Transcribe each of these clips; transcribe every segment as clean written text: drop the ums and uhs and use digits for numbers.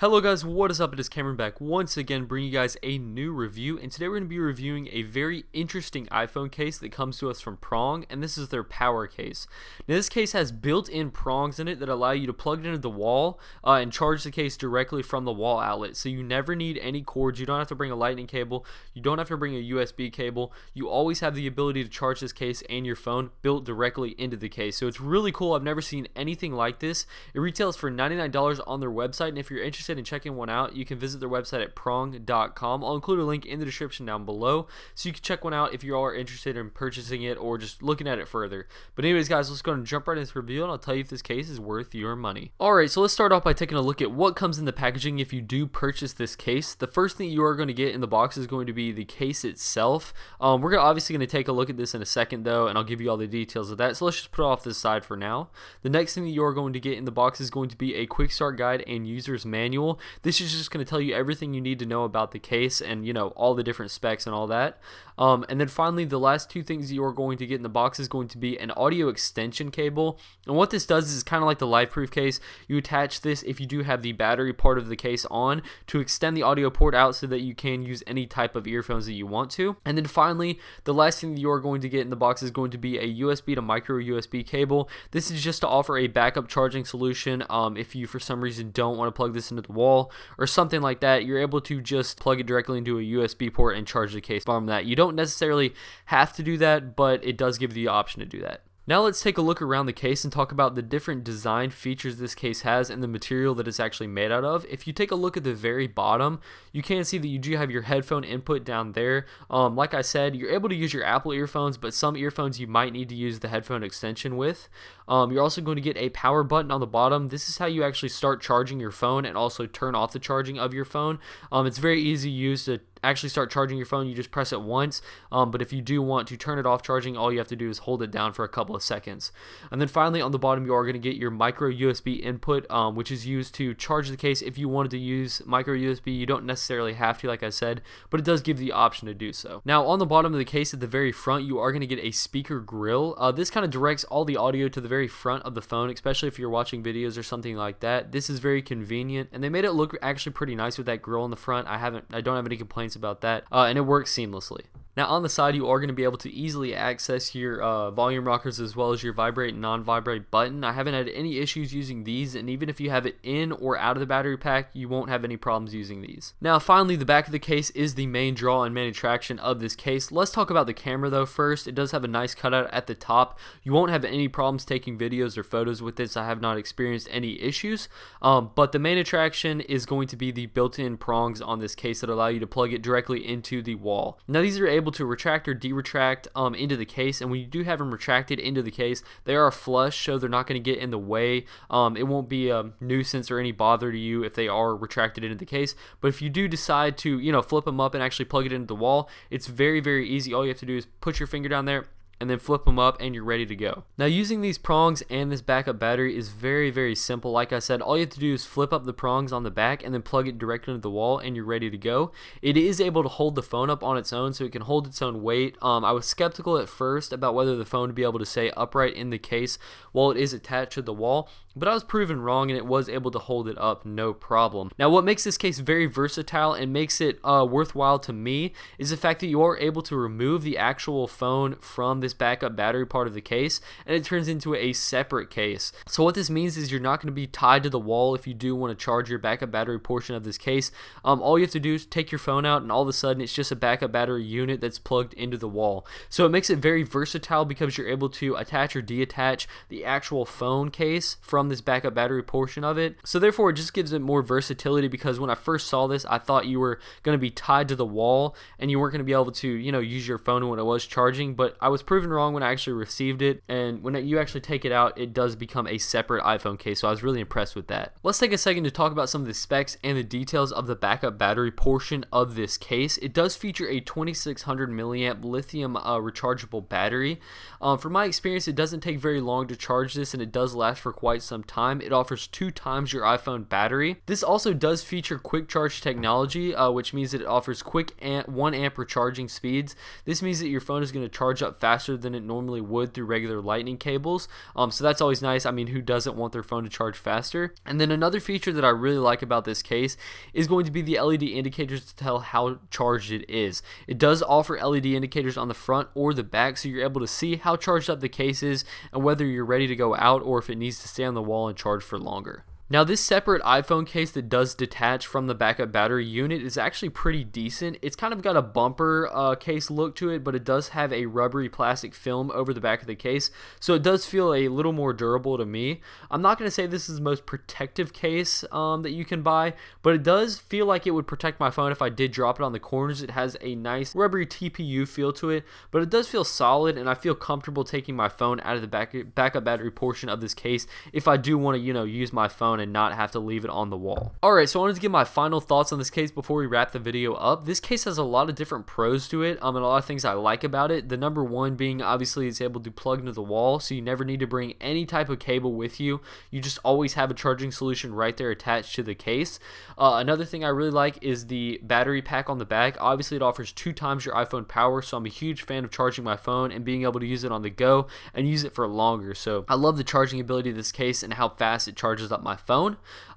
Hello guys, what is up? It is Cameron back once again bringing you guys a new review, and today we're going to be reviewing a very interesting iPhone case that comes to us from Prong, and this is their power case. Now this case has built-in prongs in it that allow you to plug it into the wall and charge the case directly from the wall outlet, so you never need any cords. You don't have to bring a lightning cable, you don't have to bring a USB cable. You always have the ability to charge this case and your phone built directly into the case, so it's really cool. I've never seen anything like this. It retails for $99 on their website, and if you're interested in checking one out, you can visit their website at prong.com. I'll include a link in the description down below so you can check one out if you are interested in purchasing it or just looking at it further. But anyways guys, let's go and jump right into this review and I'll tell you if this case is worth your money. Alright, so let's start off by taking a look at what comes in the packaging if you do purchase this case. The first thing you are going to get in the box is going to be the case itself. We're obviously going to take a look at this in a second though, and I'll give you all the details of that, so let's just put it off this side for now. The next thing that you are going to get in the box is going to be a quick start guide and user's manual. This is just going to tell you everything you need to know about the case and, you know, all the different specs and all that. And then finally, the last two things you are going to get in the box is going to be an audio extension cable. And what this does is kind of like the LifeProof case. You attach this, if you do have the battery part of the case on, to extend the audio port out so that you can use any type of earphones that you want to. And then finally, the last thing that you are going to get in the box is going to be a USB to micro USB cable. This is just to offer a backup charging solution. If you for some reason don't want to plug this into the wall or something like that, you're able to just plug it directly into a USB port and charge the case from that. You don't necessarily have to do that, but it does give you the option to do that. Now let's take a look around the case and talk about the different design features this case has and the material that it's actually made out of. If you take a look at the very bottom, you can see that you do have your headphone input down there. Like I said, you're able to use your Apple earphones, but some earphones you might need to use the headphone extension with. You're also going to get a power button on the bottom. This is how you actually start charging your phone and also turn off the charging of your phone. It's very easy to use to actually start charging your phone. You just press it once, but if you do want to turn it off charging, all you have to do is hold it down for a couple of seconds. And then finally on the bottom, you are going to get your micro USB input, which is used to charge the case. If you wanted to use micro USB, you don't necessarily have to, like I said, but it does give the option to do so. Now on the bottom of the case at the very front, you are going to get a speaker grill. This kind of directs all the audio to the very front of the phone, especially if you're watching videos or something like that. This is very convenient, and they made it look actually pretty nice with that grill in the front. I don't have any complaints about that, and it works seamlessly. Now on the side, you are going to be able to easily access your volume rockers as well as your vibrate and non-vibrate button. I haven't had any issues using these, and even if you have it in or out of the battery pack, you won't have any problems using these. Now finally, the back of the case is the main draw and main attraction of this case. Let's talk about the camera though first. It does have a nice cutout at the top. You won't have any problems taking videos or photos with this. I have not experienced any issues, but the main attraction is going to be the built-in prongs on this case that allow you to plug it directly into the wall. Now these are able to retract or de-retract into the case, and when you do have them retracted into the case, they are flush, so they're not going to get in the way. It won't be a nuisance or any bother to you if they are retracted into the case. But if you do decide to, you know, flip them up and actually plug it into the wall, it's very, very easy. All you have to do is put your finger down there and then flip them up and you're ready to go. Now using these prongs and this backup battery is very, very simple. Like I said, all you have to do is flip up the prongs on the back and then plug it directly into the wall and you're ready to go. It is able to hold the phone up on its own, so it can hold its own weight. I was skeptical at first about whether the phone would be able to stay upright in the case while it is attached to the wall, but I was proven wrong and it was able to hold it up no problem. Now what makes this case very versatile and makes it worthwhile to me is the fact that you are able to remove the actual phone from this backup battery part of the case, and it turns into a separate case. So what this means is you're not going to be tied to the wall if you do want to charge your backup battery portion of this case. All you have to do is take your phone out and all of a sudden it's just a backup battery unit that's plugged into the wall. So it makes it very versatile because you're able to attach or detach the actual phone case from this backup battery portion of it. So therefore it just gives it more versatility, because when I first saw this, I thought you were going to be tied to the wall and you weren't going to be able to, you know, use your phone when it was charging, but I was proven wrong when I actually received it, and when you actually take it out, it does become a separate iPhone case, so I was really impressed with that. Let's take a second to talk about some of the specs and the details of the backup battery portion of this case. It does feature a 2600 milliamp lithium rechargeable battery. From my experience, it doesn't take very long to charge this, and it does last for quite some time. It offers 2 times your iPhone battery. This also does feature quick charge technology, which means that it offers quick 1 amp recharging speeds. This means that your phone is going to charge up faster than it normally would through regular lightning cables. So that's always nice. I mean, who doesn't want their phone to charge faster? And then another feature that I really like about this case is going to be the LED indicators to tell how charged it is. It does offer LED indicators on the front or the back, so you're able to see how charged up the case is and whether you're ready to go out or if it needs to stay on the wall and charge for longer. Now, this separate iPhone case that does detach from the backup battery unit is actually pretty decent. It's kind of got a bumper case look to it, but it does have a rubbery plastic film over the back of the case, so it does feel a little more durable to me. I'm not going to say this is the most protective case that you can buy, but it does feel like it would protect my phone if I did drop it on the corners. It has a nice rubbery TPU feel to it, but it does feel solid, and I feel comfortable taking my phone out of the backup battery portion of this case if I do want to, use my phone and not have to leave it on the wall. Alright, so I wanted to give my final thoughts on this case before we wrap the video up. This case has a lot of different pros to it, and a lot of things I like about it. The number one being, obviously, it's able to plug into the wall, so you never need to bring any type of cable with you. You just always have a charging solution right there attached to the case. Another thing I really like is the battery pack on the back. Obviously, it offers 2 times your iPhone power, so I'm a huge fan of charging my phone and being able to use it on the go and use it for longer. So I love the charging ability of this case and how fast it charges up my phone.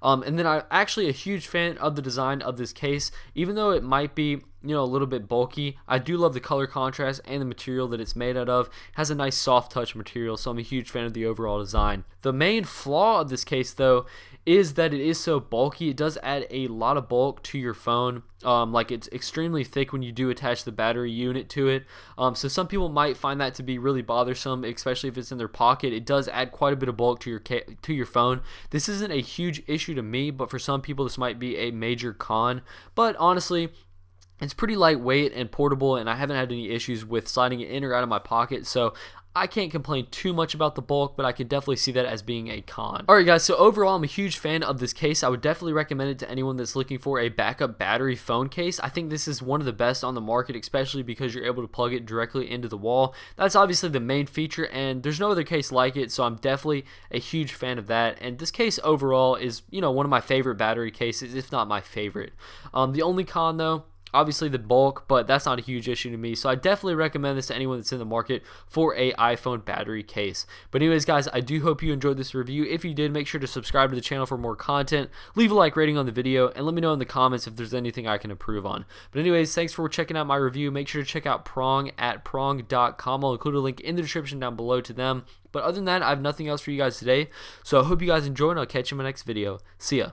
And then I'm actually a huge fan of the design of this case. Even though it might be a little bit bulky, I do love the color contrast and the material that it's made out of. It has a nice soft touch material, so I'm a huge fan of the overall design. The main flaw of this case, though, is that it is so bulky. It does add a lot of bulk to your phone. Like, it's extremely thick when you do attach the battery unit to it. So some people might find that to be really bothersome, especially if it's in their pocket. It does add quite a bit of bulk to your phone. This isn't a huge issue to me, but for some people this might be a major con. But honestly, it's pretty lightweight and portable, and I haven't had any issues with sliding it in or out of my pocket, so I can't complain too much about the bulk, but I could definitely see that as being a con. Alright guys, so overall I'm a huge fan of this case. I would definitely recommend it to anyone that's looking for a backup battery phone case. I think this is one of the best on the market, especially because you're able to plug it directly into the wall. That's obviously the main feature, and there's no other case like it, so I'm definitely a huge fan of that. And this case overall is, one of my favorite battery cases, if not my favorite. The only con, though, obviously the bulk, but that's not a huge issue to me, so I definitely recommend this to anyone that's in the market for a iPhone battery case. But anyways guys, I do hope you enjoyed this review. If you did, make sure to subscribe to the channel for more content, leave a like rating on the video, and let me know in the comments if there's anything I can improve on. But anyways, thanks for checking out my review. Make sure to check out Prong at prong.com. I'll include a link in the description down below to them. But other than that, I have nothing else for you guys today, so I hope you guys enjoy, and I'll catch you in my next video. See ya.